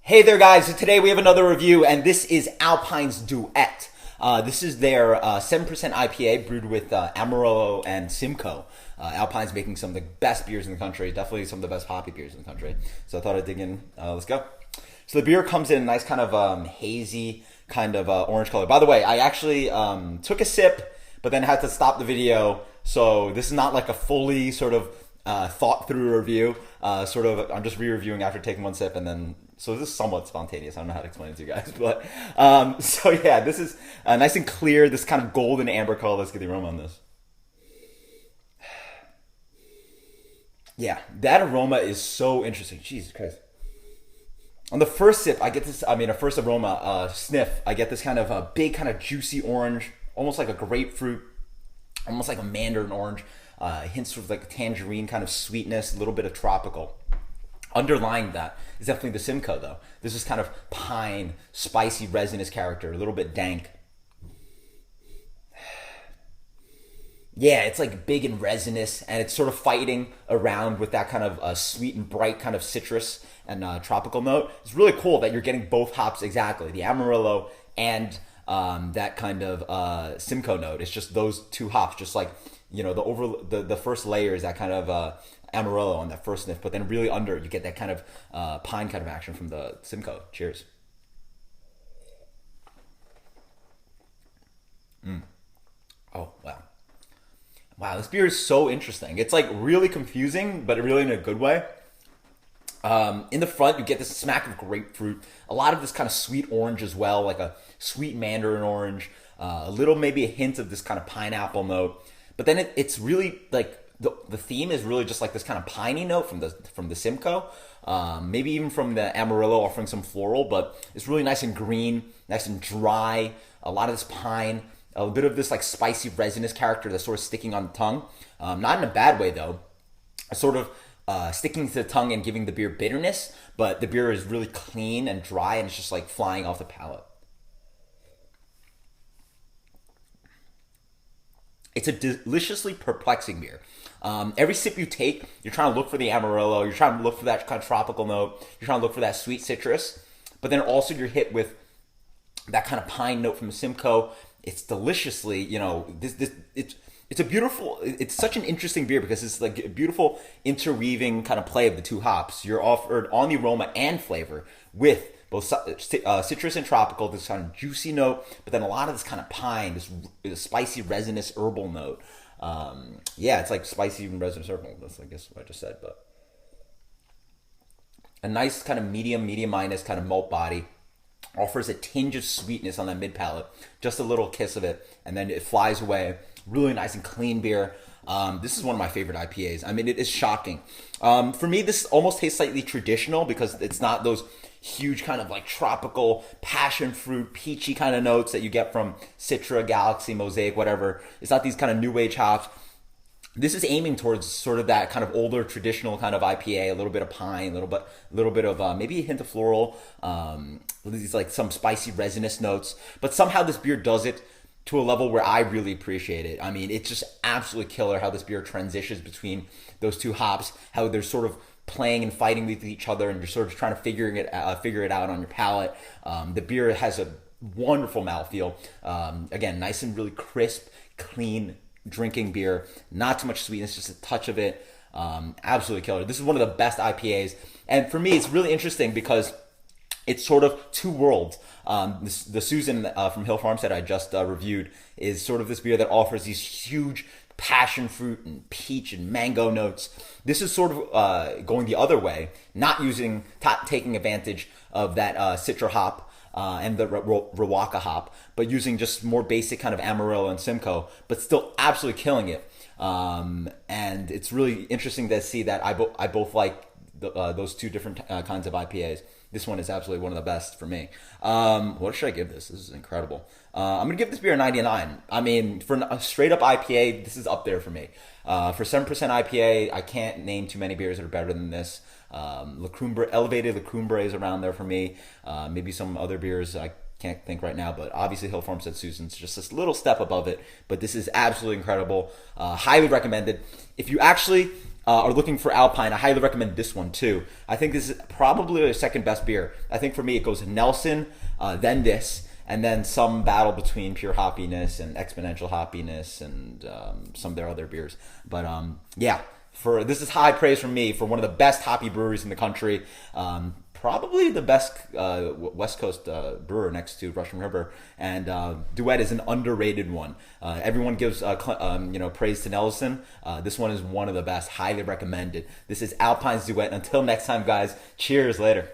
Hey there, guys. So today we have another review, and this is Alpine's Duet. This is their 7% IPA brewed with Amarillo and Simcoe. Alpine's making some of the best beers in the country, definitely some of the best hoppy beers in the country. So I thought I'd dig in. Let's go. So the beer comes in a nice kind of hazy kind of orange color. By the way, I actually took a sip, but then had to stop the video. So this is not like a fully sort of thought through review. I'm just re-reviewing after taking one sip, and then so this is somewhat spontaneous. I don't know how to explain it to you guys, but so yeah, this is nice and clear. This kind of golden amber color. Let's get the aroma on this. Yeah, that aroma is so interesting. Jesus Christ. On the first sip, I get this. A first aroma sniff. I get this kind of a big, kind of juicy orange, almost like a grapefruit, almost like a mandarin orange. Hints of like tangerine kind of sweetness, a little bit of tropical. Underlying that is definitely the Simcoe, though. This is kind of pine, spicy, resinous character, a little bit dank. Yeah, it's like big and resinous, and it's sort of fighting around with that kind of sweet and bright kind of citrus and tropical note. It's really cool that you're getting both hops exactly, the Amarillo and that kind of Simcoe note. It's just those two hops, just like, you know, the first layer is that kind of Amarillo on that first sniff, but then really under you get that kind of pine kind of action from the Simcoe. Cheers. Oh, wow. Wow, this beer is so interesting. It's like really confusing, but really in a good way. In the front, you get this smack of grapefruit, a lot of this kind of sweet orange as well, like a sweet mandarin orange, a little maybe a hint of this kind of pineapple note. But then it's really like the theme is really just like this kind of piney note from the Simcoe, maybe even from the Amarillo offering some floral, but it's really nice and green, nice and dry. A lot of this pine, a bit of this like spicy resinous character that's sort of sticking on the tongue, not in a bad way though. Sort of sticking to the tongue and giving the beer bitterness, but the beer is really clean and dry, and it's just like flying off the palate. It's a deliciously perplexing beer. Every sip you take, you're trying to look for the Amarillo, you're trying to look for that kind of tropical note, you're trying to look for that sweet citrus, but then also you're hit with that kind of pine note from the Simcoe. It's deliciously, you know, it's such an interesting beer because it's like a beautiful interweaving kind of play of the two hops. You're offered on the aroma and flavor with both citrus and tropical, this kind of juicy note, but then a lot of this kind of pine, this spicy, resinous, herbal note. Yeah, it's like spicy and resinous herbal. That's, I guess, what I just said. But a nice kind of medium minus kind of malt body. Offers a tinge of sweetness on that mid palate, just a little kiss of it, and then it flies away. Really nice and clean beer. This is one of my favorite IPAs. I mean, it is shocking. For me, this almost tastes slightly traditional because it's not those huge kind of like tropical passion fruit, peachy kind of notes that you get from Citra, Galaxy, Mosaic, whatever. It's not these kind of new age hops. This is aiming towards sort of that kind of older traditional kind of IPA, a little bit of pine, a little bit of maybe a hint of floral, these like some spicy resinous notes. But somehow this beer does it to a level where I really appreciate it. I mean, it's just absolutely killer how this beer transitions between those two hops, how they're sort of playing and fighting with each other, and you're sort of trying to figure it out on your palate. The beer has a wonderful mouthfeel. Again, nice and really crisp, clean drinking beer. Not too much sweetness, just a touch of it. Absolutely killer. This is one of the best IPAs. And for me, it's really interesting because it's sort of two worlds. The Susan from Hill Farmstead I just reviewed is sort of this beer that offers these huge passion fruit and peach and mango notes. This is sort of going the other way, not taking advantage of that Citra hop and the Rawaka hop, but using just more basic kind of Amarillo and Simcoe, but still absolutely killing it. And it's really interesting to see that I both like those two different kinds of IPAs. This one is absolutely one of the best for me. What should I give this? This is incredible. I'm going to give this beer a 99. I mean, for a straight up IPA, this is up there for me. For 7% IPA, I can't name too many beers that are better than this. Elevated La Cumbre is around there for me. Maybe some other beers I can't think right now, but obviously Hill Farmstead Susan's just this little step above it. But this is absolutely incredible. Highly recommended. If you actually are looking for Alpine, I highly recommend this one too. I think this is probably the second best beer. I think for me it goes Nelson, then this, and then some battle between Pure Hoppiness and Exponential Hoppiness and some of their other beers. But yeah, this is high praise from me for one of the best hoppy breweries in the country. Probably the best West Coast brewer next to Russian River, and Duet is an underrated one. Everyone gives praise to Nelson. This one is one of the best, highly recommended. This is Alpine's Duet. Until next time, guys, cheers, later.